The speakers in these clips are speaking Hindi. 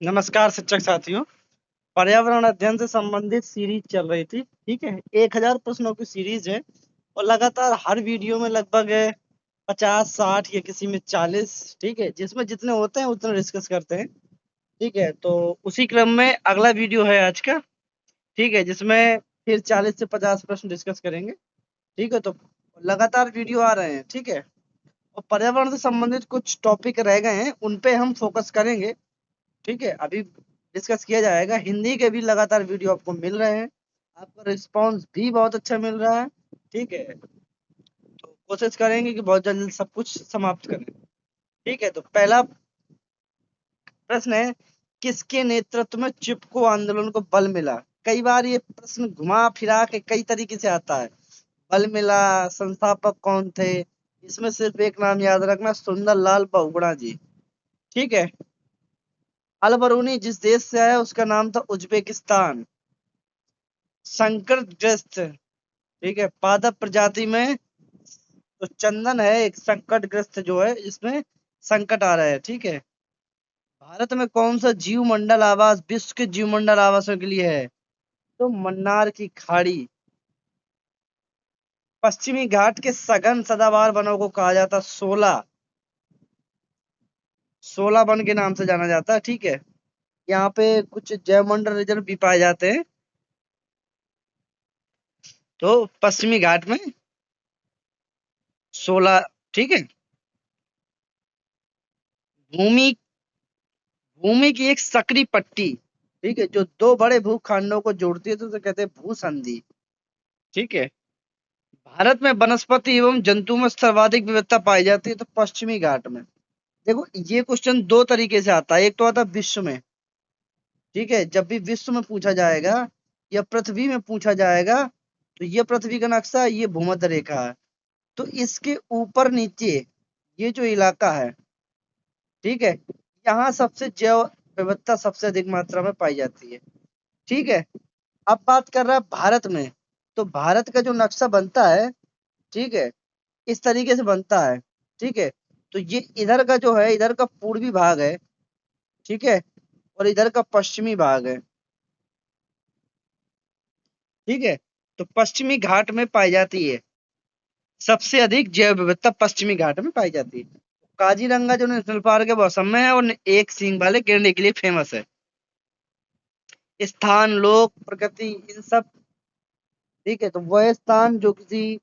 नमस्कार शिक्षक साथियों। पर्यावरण अध्ययन से संबंधित सीरीज चल रही थी। ठीक है, 1000 प्रश्नों की सीरीज है और लगातार हर वीडियो में लगभग 50 60 या किसी में 40, ठीक है, जिसमें जितने होते हैं उतने डिस्कस करते हैं। ठीक है, तो उसी क्रम में अगला वीडियो है आज का। ठीक है, जिसमें फिर 40 से 50 प्रश्न डिस्कस करेंगे। ठीक है, तो लगातार वीडियो आ रहे हैं। ठीक है, और पर्यावरण से संबंधित कुछ टॉपिक रह गए हैं, उन पे हम फोकस करेंगे। ठीक है, अभी डिस्कस किया जाएगा। हिंदी के भी लगातार वीडियो आपको मिल रहे हैं, आपका रिस्पांस भी बहुत अच्छा मिल रहा है। ठीक है, तो कोशिश करेंगे कि बहुत जल्द सब कुछ समाप्त करें। ठीक है, तो पहला प्रश्न है, किसके नेतृत्व में चिपको आंदोलन को बल मिला? कई बार ये प्रश्न घुमा फिरा के कई तरीके से आता है। बल मिला, संस्थापक कौन थे? इसमें सिर्फ एक नाम याद रखना, सुंदरलाल बहुगुणा जी। ठीक है, अल बरूनी जिस देश से आया उसका नाम था उज्बेकिस्तान। संकटग्रस्त, ठीक है, पादप प्रजाति में तो चंदन है एक संकटग्रस्त जो है, इसमें संकट आ रहा है। ठीक है, भारत में कौन सा जीव मंडल आवास विश्व के जीव मंडल आवासों के लिए है? तो मन्नार की खाड़ी। पश्चिमी घाट के सघन सदाबहार वनों को कहा जाता शोला। शोला वन के नाम से जाना जाता है। ठीक है, यहाँ पे कुछ जैव मंडल रिजर्व भी पाए जाते हैं। तो पश्चिमी घाट में शोला। ठीक है, भूमि भूमि की एक सकरी पट्टी, ठीक है, जो दो बड़े भूखंडों को जोड़ती है तो उसे कहते हैं भूसंधि। ठीक है, भारत में वनस्पति एवं जंतु में सर्वाधिक विविधता पाई जाती है तो पश्चिमी घाट में। देखो, ये क्वेश्चन दो तरीके से आता है। एक तो आता है विश्व में। ठीक है, जब भी विश्व में पूछा जाएगा या पृथ्वी में पूछा जाएगा तो ये पृथ्वी का नक्शा, ये भूमध्य रेखा है, तो इसके ऊपर नीचे ये जो इलाका है, ठीक है, यहाँ सबसे जैव विविधता सबसे अधिक मात्रा में पाई जाती है। ठीक है, अब बात कर रहा है भारत में, तो भारत का जो नक्शा बनता है, ठीक है, इस तरीके से बनता है। ठीक है, तो ये इधर का जो है, इधर का पूर्वी भाग है। ठीक है, और इधर का पश्चिमी भाग है। ठीक है, तो पश्चिमी घाट में पाई जाती है सबसे अधिक जैव विविधता, पश्चिमी घाट में पाई जाती है। काजीरंगा जो नेशनल पार्क है वो असम में है और एक सींग वाले गैंडे के लिए फेमस है। स्थान, लोक, प्रकृति, इन सब। ठीक है, तो वह स्थान जो किसी,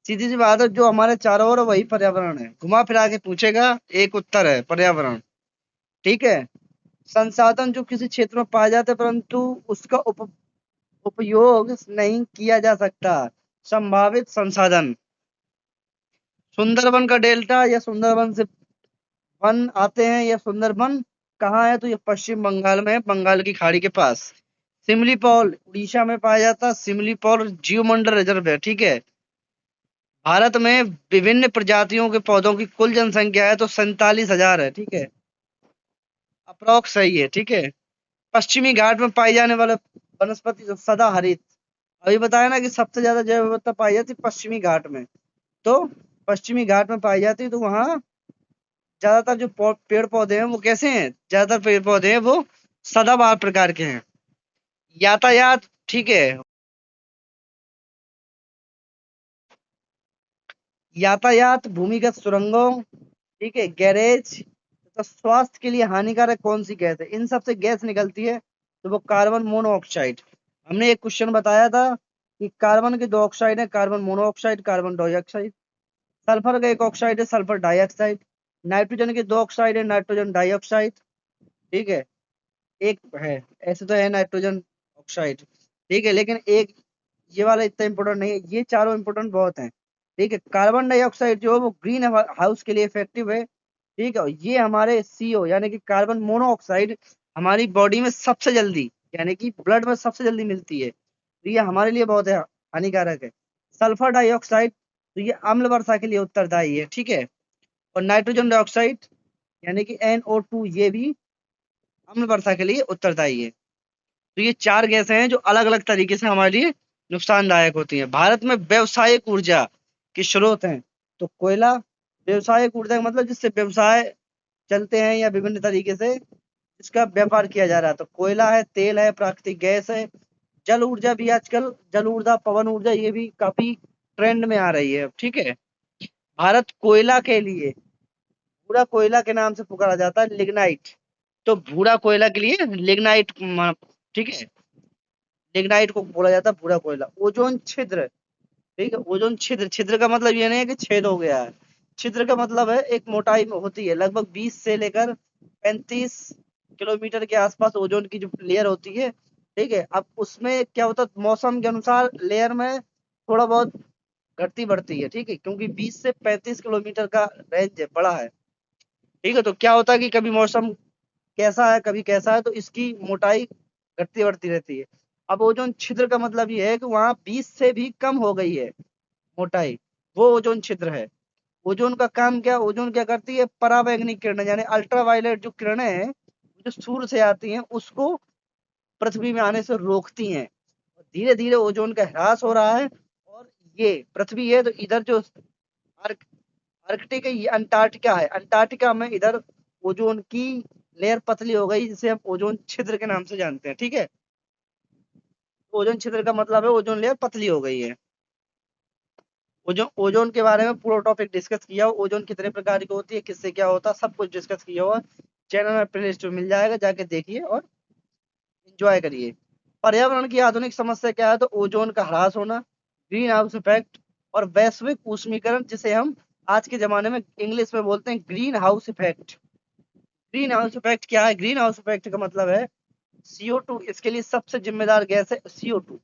सीधी सी बात है, जो हमारे चारों ओर है, वही पर्यावरण है। घुमा फिरा के पूछेगा, एक उत्तर है पर्यावरण। ठीक है, संसाधन जो किसी क्षेत्र में पाए जाते हैं परंतु उसका उपयोग नहीं किया जा सकता, संभावित संसाधन। सुंदरबन का डेल्टा या सुंदरबन से वन आते हैं, या सुंदरबन कहाँ है? तो ये पश्चिम बंगाल में है, बंगाल की खाड़ी के पास। सिमलीपाल उड़ीसा में पाया जाता है। सिमलीपाल जीवमंडल रिजर्व है। ठीक है, भारत में विभिन्न प्रजातियों के पौधों की कुल जनसंख्या है तो 47,000 है। ठीक है, अप्रोक्स सही है। ठीक है, पश्चिमी घाट में पाई जाने वाले वनस्पति जो सदाहरित, अभी बताया ना कि सबसे ज्यादा जैव विविधता पाई जाती है पश्चिमी घाट में, तो पश्चिमी घाट में पाई जाती है, तो वहाँ ज्यादातर जो पेड़ पौधे हैं वो कैसे हैं? ज्यादातर पेड़ पौधे हैं वो सदाबहार प्रकार के हैं। यातायात, ठीक है, यातायात, भूमिगत सुरंगों, ठीक है, गैरेज, तो स्वास्थ्य के लिए हानिकारक कौन सी गैस है? इन सबसे गैस निकलती है तो वो कार्बन मोनोऑक्साइड। हमने एक क्वेश्चन बताया था कि कार्बन के दो ऑक्साइड है, carbon monoxide, carbon dioxide. Sulphur का एक ऑक्साइड है, सल्फर डाइऑक्साइड। नाइट्रोजन के दो ऑक्साइड है, नाइट्रोजन डाइऑक्साइड। ठीक है, एक है, ऐसे तो है नाइट्रोजन ऑक्साइड। ठीक है, लेकिन एक ये वाला इतना इंपॉर्टेंट नहीं है, ये चारों इंपॉर्टेंट बहुत हैं। ठीक है, कार्बन डाइऑक्साइड जो है वो ग्रीन हाउस के लिए इफेक्टिव है। ठीक है, और ये हमारे सीओ यानी कि कार्बन मोनोऑक्साइड हमारी बॉडी में सबसे जल्दी, यानी कि ब्लड में सबसे जल्दी मिलती है, तो ये हमारे लिए बहुत है हानिकारक है। सल्फर डाइऑक्साइड, तो ये अम्ल वर्षा के लिए उत्तरदायी है। ठीक है, और नाइट्रोजन डाइऑक्साइड यानी कि NO2, ये भी अम्ल वर्षा के लिए उत्तरदायी है। तो ये चार गैसें हैं जो अलग अलग तरीके से हमारे लिए नुकसानदायक होती हैं। भारत में व्यवसायिक ऊर्जा के स्रोत हैं तो कोयला। व्यवसायिक ऊर्जा का मतलब जिससे व्यवसाय चलते हैं या विभिन्न तरीके से इसका व्यापार किया जा रहा है। तो कोयला है, तेल है, प्राकृतिक गैस है, जल ऊर्जा भी आजकल, जल ऊर्जा, पवन ऊर्जा, ये भी काफी ट्रेंड में आ रही है। ठीक है, भारत कोयला के लिए, भूरा कोयला के नाम से पुकारा जाता है, लिग्नाइट। तो भूरा कोयला के लिए लिग्नाइट, ठीक है, लिग्नाइट को बोला जाता है भूरा कोयला। ओजोन छिद्र, ठीक है, ओजोन छिद्र, छिद्र का मतलब ये नहीं है कि छेद हो गया है, छिद्र का मतलब है एक मोटाई में होती है लगभग 20 से लेकर 35 किलोमीटर के आसपास ओजोन की जो लेयर होती है। ठीक है, अब उसमें क्या होता है, मौसम के अनुसार लेयर में थोड़ा बहुत घटती बढ़ती है। ठीक है, क्योंकि 20 से 35 किलोमीटर का रेंज है, बड़ा है। ठीक है, तो क्या होता है कि कभी मौसम कैसा है, कभी कैसा है, तो इसकी मोटाई घटती बढ़ती रहती है। अब ओजोन छिद्र का मतलब ये है कि वहां 20 से भी कम हो गई है मोटाई, वो ओजोन छिद्र है। ओजोन का काम क्या, ओजोन क्या करती है, पराबैंगनी किरणें यानी अल्ट्रावायलेट जो किरणें हैं, जो सूर्य से आती हैं, उसको पृथ्वी में आने से रोकती हैं। धीरे धीरे ओजोन का ह्रास हो रहा है। और ये पृथ्वी है तो इधर जो आर्क आर्कटिक है, ये अंटार्कटिका है, अंटार्कटिका में इधर ओजोन की लेयर पतली हो गई, जिसे हम ओजोन छिद्र के नाम से जानते हैं। ठीक है, ओजोन छिद्र का मतलब है ओजोन लेयर पतली हो गई है। ओजोन, ओजोन के बारे में पूरा टॉपिक डिस्कस किया हो, ओजोन कितने प्रकार की होती है, किससे क्या होता है, सब कुछ डिस्कस किया हुआ चैनल में प्लेलिस्ट में मिल जाएगा, जाके देखिए और एंजॉय करिए। पर्यावरण की आधुनिक समस्या क्या है, तो ओजोन का ह्रास होना, ग्रीन हाउस इफेक्ट और वैश्विक ऊष्मीकरण, जिसे हम आज के जमाने में इंग्लिश में बोलते हैं green house effect. Green house effect क्या है, ग्रीन हाउस इफेक्ट का मतलब है CO2, इसके लिए सबसे जिम्मेदार गैस है CO2।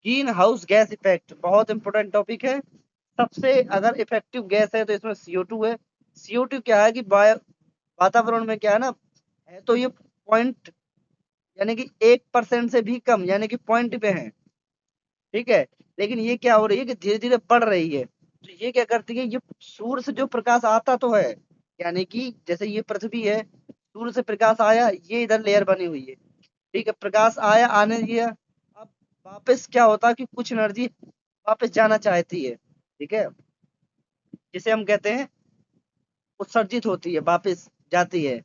Green house gas effect बहुत इंपॉर्टेंट टॉपिक है। सबसे अगर इफेक्टिव गैस है तो इसमें CO2 है। CO2 क्या है कि वातावरण में क्या है ना, है तो ये पॉइंट, यानी कि 1% से भी कम, यानी कि पॉइंट पे है। ठीक है, लेकिन ये क्या हो रही है कि धीरे धीरे बढ़ रही है। तो ये क्या करती है, ये सूर्य से जो प्रकाश आता तो है, यानी कि जैसे ये पृथ्वी है, सूर्य से प्रकाश आया, ये इधर लेयर बनी हुई है। ठीक है, प्रकाश आया, आने दिया, अब वापस क्या होता है कि कुछ एनर्जी वापस जाना चाहती है। ठीक है, जिसे हम कहते हैं उत्सर्जित होती है, वापस जाती है।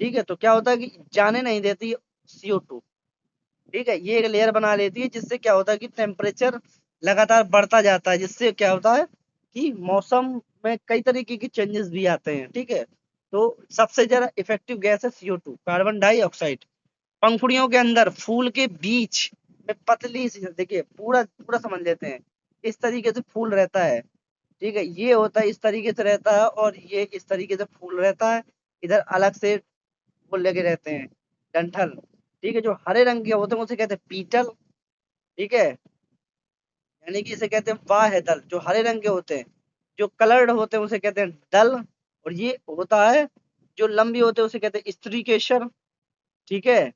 ठीक है, तो क्या होता है कि जाने नहीं देती CO2। ठीक है, ये एक लेयर बना लेती है, जिससे क्या होता है कि टेम्परेचर लगातार बढ़ता जाता है, जिससे क्या होता है कि मौसम में कई तरीके के चेंजेस भी आते हैं। ठीक है, तो सबसे ज्यादा इफेक्टिव गैस है CO2, कार्बन डाइऑक्साइड। पंखुड़ियों के अंदर, फूल के बीच में पतली सी, देखिए पूरा पूरा समझ लेते हैं, इस तरीके से फूल रहता है। ठीक है, ये होता है, इस तरीके से रहता है, और ये इस तरीके से फूल रहता है। इधर अलग से फूल लगे रहते हैं, डंठल। ठीक है, जो हरे रंग के होते हैं उसे कहते हैं पीटल। ठीक है, यानी कि इसे कहते हैं वाह दल, जो हरे रंग के होते हैं। जो कलर्ड होते हैं उसे कहते हैं दल। और ये होता है जो लंबी होते हैं उसे कहते हैं स्त्री केसर। ठीक है,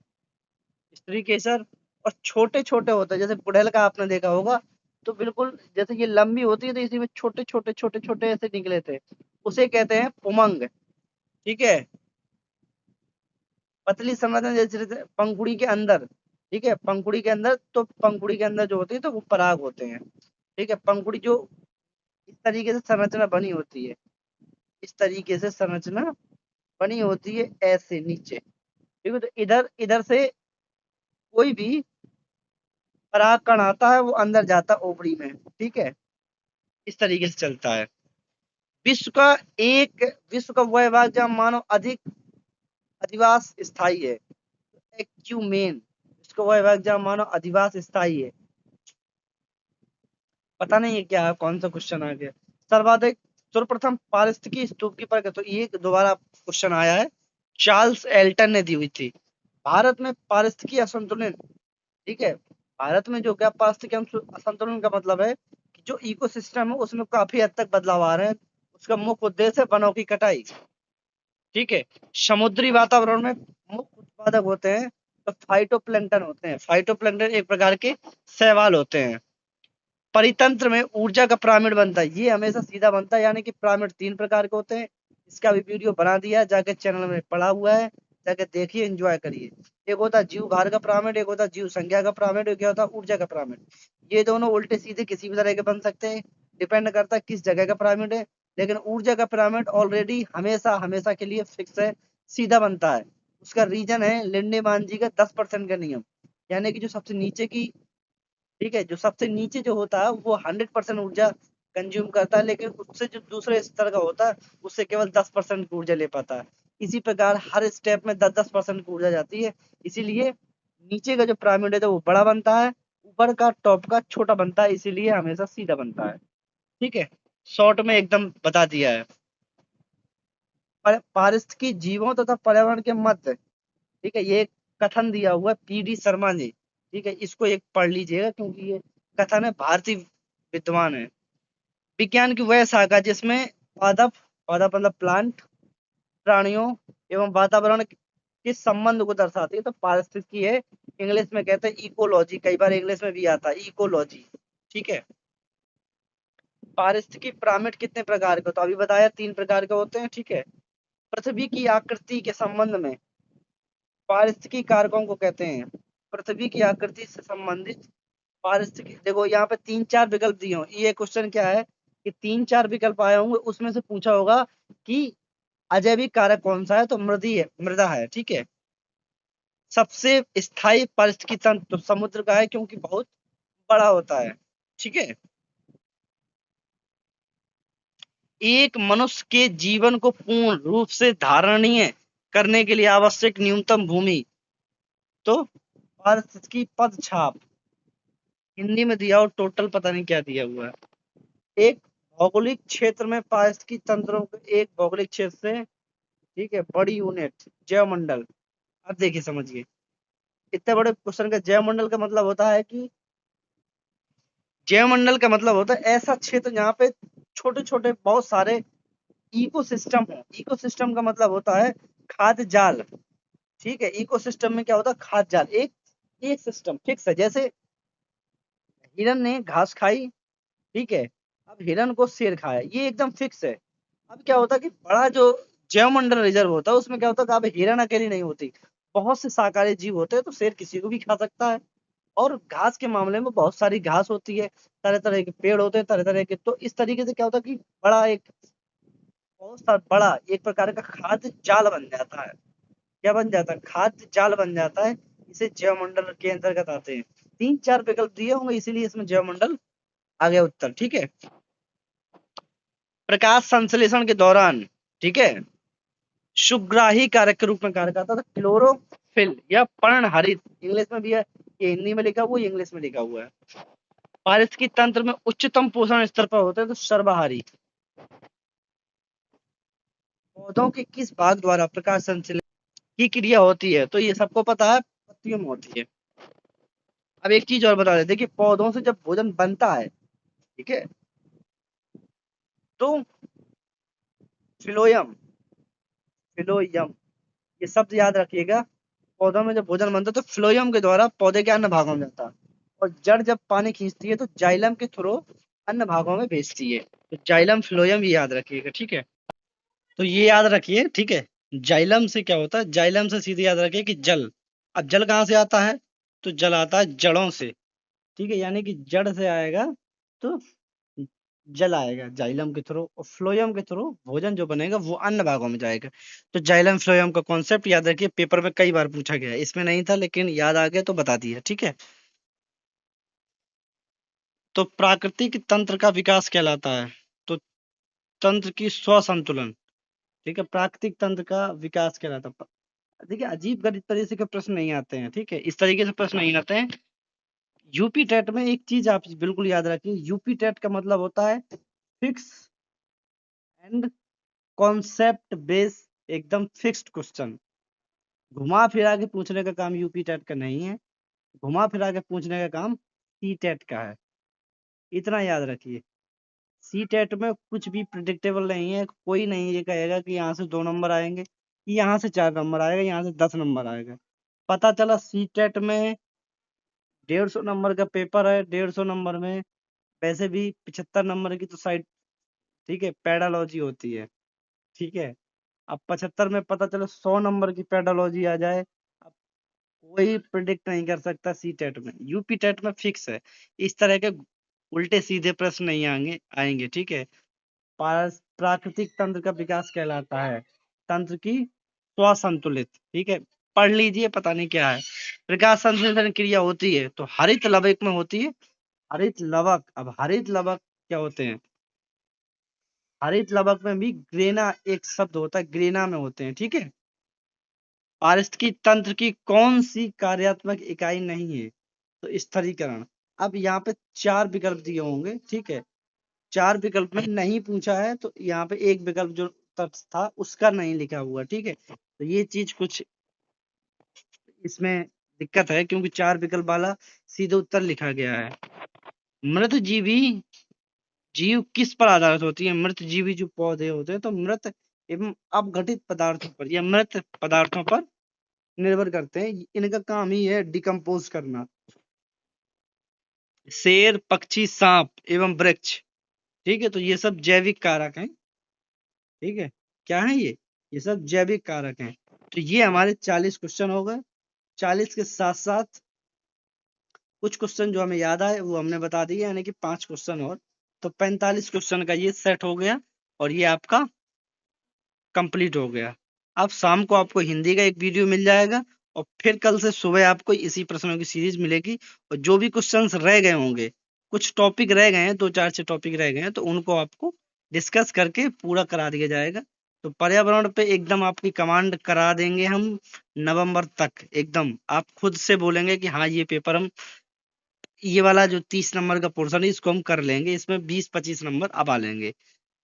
स्त्री केसर। और छोटे छोटे होते हैं, जैसे गुड़हल का आपने देखा होगा, तो बिल्कुल जैसे ये लंबी होती है तो इसी में छोटे छोटे छोटे छोटे ऐसे निकले थे, उसे कहते हैं पुमंग। ठीक है, पतली संरचना जैसे पंखुड़ी के अंदर। ठीक है, पंखुड़ी के अंदर, तो पंखुड़ी के अंदर जो होती है तो वो पराग होते हैं। ठीक है, पंखुड़ी जो इस तरीके से संरचना बनी होती है, इस तरीके से संरचना बनी होती है, ऐसे नीचे। ठीक है, तो इधर इधर से कोई भी पराग कण आता है, वो अंदर जाता है ओवरी में। ठीक है, इस तरीके से चलता है। विश्व का एक, विश्व का वह भाग जहाँ मानव अधिक अधिवास स्थायी है, एक्यूमेन। इसको वह भाग जहाँ मानव अधिवास स्थायी है। पता नहीं है क्या, कौन सा क्वेश्चन आ गया। सर्वाधिक, सर्वप्रथम पारिस्थितिकी स्तूप की पर, तो ये दोबारा क्वेश्चन आया है, चार्ल्स एल्टन ने दी हुई थी। भारत में पारिस्थितिकी असंतुलन। ठीक है, भारत में जो क्या पारिस्थितिकी असंतुलन का मतलब है कि जो इकोसिस्टम है उसमें काफी हद तक बदलाव आ रहे हैं। उसका मुख्य उद्देश्य है वनों की कटाई। ठीक है, समुद्री वातावरण में मुख्य उत्पादक होते हैं तो फाइटोप्लैंक्टन होते हैं। फाइटोप्लैंक्टन एक प्रकार के शैवाल होते हैं। परितंत्र में ऊर्जा का पिरामिड बनता है, ये हमेशा सीधा बनता है, यानी कि पिरामिड 3 प्रकार के होते हैं। इसका भी वीडियो बना दिया, जाके चैनल में पड़ा हुआ है, जाके देखिए, एंजॉय करिए। एक होता है जीव भार का पिरामिड, एक होता है जीव संख्या का पिरामिड, एक होता है ऊर्जा का पिरामिड। ये दोनों उल्टे सीधे किसी भी तरह के बन सकते हैं, डिपेंड करता है किस जगह का पिरामिड है। लेकिन ऊर्जा का पिरामिड ऑलरेडी हमेशा हमेशा के लिए फिक्स है, सीधा बनता है। उसका रीजन है लिंडेमान जी का 10% का नियम। यानी कि जो सबसे नीचे की, ठीक है, जो सबसे नीचे जो होता है वो 100% ऊर्जा कंज्यूम करता है, लेकिन उससे जो दूसरे स्तर का होता है उससे केवल 10% की ऊर्जा ले पाता है। इसी प्रकार हर स्टेप में 10-10% की ऊर्जा जाती है। इसीलिए नीचे का जो पिरामिड है तो वो बड़ा बनता है, ऊपर का टॉप का छोटा बनता है, इसीलिए हमेशा सीधा बनता है। ठीक है, शॉर्ट में एकदम बता दिया है। पारिस्थितिकी जीवों तथा पर्यावरण के मध्य, ठीक है, ये कथन दिया हुआ है पीडी शर्मा ने। ठीक है, इसको एक पढ़ लीजिएगा क्योंकि ये कथन है, भारतीय विद्वान है। विज्ञान की वह शाखा जिसमें पादप, पादप मतलब प्लांट, प्राणियों एवं वातावरण के संबंध को दर्शाती है, तो पारिस्थितिकी है। इंग्लिश में कहते हैं इकोलॉजी, कई बार इंग्लिश में भी आता है इकोलॉजी। ठीक है, पारिस्थितिकी पिरामिड कितने प्रकार के, तो अभी बताया 3 प्रकार के होते हैं। ठीक है, पृथ्वी की आकृति के संबंध में पारिस्थितिकी कारकों को कहते हैं। पृथ्वी की आकृति से संबंधित पारिस्थितिकी, देखो यहाँ पे 3-4 विकल्प दिए हो। ये क्वेश्चन क्या है कि 3-4 विकल्प आए होंगे, उसमें से पूछा होगा कि अजैविक कारक कौन सा है, तो मृदी है, मृदा है। ठीक है, सबसे स्थायी पारिस्थितिकी तंत्र तो समुद्र का है क्योंकि बहुत बड़ा होता है। ठीक है, एक मनुष्य के जीवन को पूर्ण रूप से धारणीय करने के लिए आवश्यक न्यूनतम भूमि, तो पारिस्थितिकी पद छाप, हिंदी में दिया और टोटल पता नहीं क्या दिया हुआ है। एक भौगोलिक क्षेत्र में पारिस्थितिकी तंत्रों को एक भौगोलिक क्षेत्र से, ठीक है, बड़ी यूनिट जैवमंडल। अब देखिए समझिए, इतने बड़े क्वेश्चन का जैवमंडल का मतलब होता है कि जैवमंडल का मतलब होता है ऐसा क्षेत्र जहाँ पे छोटे छोटे बहुत सारे इकोसिस्टम है। इकोसिस्टम का मतलब होता है खाद्य जाल। ठीक है, इकोसिस्टम में क्या होता है, खाद्य जाल, एक एक सिस्टम फिक्स है। जैसे हिरन ने घास खाई, ठीक है, अब हिरन को शेर खाया, ये एकदम फिक्स है। अब क्या होता है कि बड़ा जो जैवमंडल रिजर्व होता है उसमें क्या होता है कि अब हिरन अकेली नहीं होती, बहुत से शाकाहारी जीव होते हैं, तो शेर किसी को भी खा सकता है। और घास के मामले में बहुत सारी घास होती है, तरह तरह के पेड़ होते हैं, तरह तरह के, तो इस तरीके से क्या होता है कि बड़ा एक, बहुत सा बड़ा एक प्रकार का खाद्य जाल बन जाता है। क्या बन जाता है, खाद्य जाल बन जाता है। इसे जैवमंडल के अंतर्गत आते हैं। 3-4 विकल्प दिए होंगे, इसीलिए इसमें जैवमंडल आ गया उत्तर। ठीक है, प्रकाश संश्लेषण के दौरान, ठीक है, सुग्राही कारक के रूप में कार्य करता था क्लोरोफिल या पर्णहरित, इंग्लिश में भी है, ये हिंदी में लिखा हुआ है, इंग्लिश में लिखा हुआ है। पारिस्थितिकी तंत्र में उच्चतम पोषण स्तर पर होते हैं, तो सर्वाहारी। पौधों के किस भाग द्वारा प्रकाश संश्लेषण की क्रिया होती है, तो ये सबको पता है, पत्तियों में होती है। अब एक चीज और बता दें, देखिए पौधों से जब भोजन बनता है, ठीक है, तो फिलोयम, फिलोयम, ये शब्द याद रखिएगा। पौधों में जब भोजन बनता है तो फ्लोयम के द्वारा पौधे के अन्य भागों में जाता है, और जड़ जब पानी खींचती है तो जाइलम के थ्रू अन्य भागों में भेजती है। तो जाइलम फ्लोयम ये याद रखिएगा। ठीक है, तो ये याद रखिए। ठीक है, जाइलम से क्या होता है, जाइलम से सीधे याद रखिए कि जल। अब जल कहाँ से आता है, तो जल आता है जड़ों से। ठीक है, यानी कि जड़ से आएगा तो जल आएगा जाइलम के थ्रू, और फ्लोयम के थ्रू भोजन जो बनेगा वो अन्य भागों में जाएगा। तो जाइलम फ्लोयम का कॉन्सेप्ट याद रखिए, पेपर में कई बार पूछा गया है, इसमें नहीं था लेकिन याद आ गया तो बता दिया। ठीक है, तो प्राकृतिक तंत्र का विकास कहलाता है, तो तंत्र की स्वसंतुलन। ठीक है, प्राकृतिक तंत्र का विकास कहलाता है। देखिए अजीब गरीब तरीके के प्रश्न नहीं आते हैं। ठीक है, इस तरीके से प्रश्न नहीं आते हैं। यूपी टेट में एक चीज आप बिल्कुल याद रखिए, यूपी टेट का मतलब होता है फिक्स एंड कॉन्सेप्ट बेस, एकदम फिक्स्ड क्वेश्चन। घुमा फिरा के पूछने का काम यूपी टेट का नहीं है, घुमा फिरा के पूछने का काम सी टेट का है। इतना याद रखिए, सी टेट में कुछ भी प्रिडिक्टेबल नहीं है। कोई नहीं ये कहेगा कि यहाँ से 2 नंबर आएंगे, कि यहाँ से 4 नंबर आएगा, यहाँ से 10 नंबर आएगा। पता चला सी टेट में 150 नंबर का पेपर है, 150 नंबर में वैसे भी 75 नंबर की तो साइड, ठीक है, पेडालॉजी होती है। ठीक है, अब 75 में पता चलो 100 नंबर की पेडोलॉजी आ जाए, अब कोई प्रिडिक्ट नहीं कर सकता। सी टेट में, यूपी टेट में फिक्स है। इस तरह के उल्टे सीधे प्रश्न नहीं आएंगे। ठीक है, प्राकृतिक तंत्र का विकास कहलाता है तंत्र की स्वसंतुलित, ठीक है, पढ़ लीजिए, पता नहीं क्या है। प्रकाश संश्लेषण क्रिया होती है तो हरित लवक में होती है, हरित लवक। अब हरित लवक क्या होते हैं? हरित लवक में भी ग्रेना एक शब्द होता है, ग्रेना में होते हैं, ठीक है। पारिस्थितिकी तंत्र की कौन सी कार्यात्मक इकाई नहीं है? तो स्थिरीकरण। अब यहाँ पे 4 विकल्प दिए होंगे, ठीक है, 4 विकल्प में नहीं पूछा है तो यहाँ पे एक विकल्प जो तत्व था उसका नहीं लिखा हुआ, ठीक है। तो ये चीज कुछ इसमें दिक्कत है, क्योंकि 4 विकल्प वाला सीधे उत्तर लिखा गया है। मृत जीवी जीव किस पर आधारित होती है? मृत जीवी जो पौधे होते हैं तो मृत एवं अपघटित पदार्थों पर या मृत पदार्थों पर निर्भर करते हैं। इनका काम ही है डिकम्पोज करना। शेर, पक्षी, सांप एवं वृक्ष, ठीक है, तो ये सब जैविक कारक हैं, ठीक है। क्या है ये सब जैविक कारक हैं। तो ये हमारे 40 क्वेश्चन हो गए। 40 के साथ साथ कुछ क्वेश्चन जो हमें याद आए वो हमने बता दिए, यानी कि 5 क्वेश्चन और, तो 45 क्वेश्चन का ये सेट हो गया और ये आपका कंप्लीट हो गया। अब शाम को आपको हिंदी का एक वीडियो मिल जाएगा और फिर कल से सुबह आपको इसी प्रश्नों की सीरीज मिलेगी। और जो भी क्वेश्चंस रह गए होंगे, कुछ टॉपिक रह गए हैं, 2-4 टॉपिक रह गए हैं, तो उनको आपको डिस्कस करके पूरा करा दिया जाएगा। तो पर्यावरण पे एकदम आपकी कमांड करा देंगे हम नवंबर तक। एकदम आप खुद से बोलेंगे कि हाँ ये पेपर हम, ये वाला जो 30 नंबर का पोर्शन है इसको हम कर लेंगे, इसमें 20-25 नंबर अब आ लेंगे।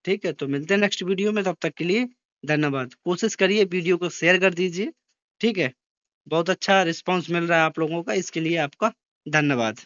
ठीक है, तो मिलते हैं नेक्स्ट वीडियो में, तब तक के लिए धन्यवाद। कोशिश करिए वीडियो को शेयर कर दीजिए, ठीक है। बहुत अच्छा रिस्पांस मिल रहा है आप लोगों का, इसके लिए आपका धन्यवाद।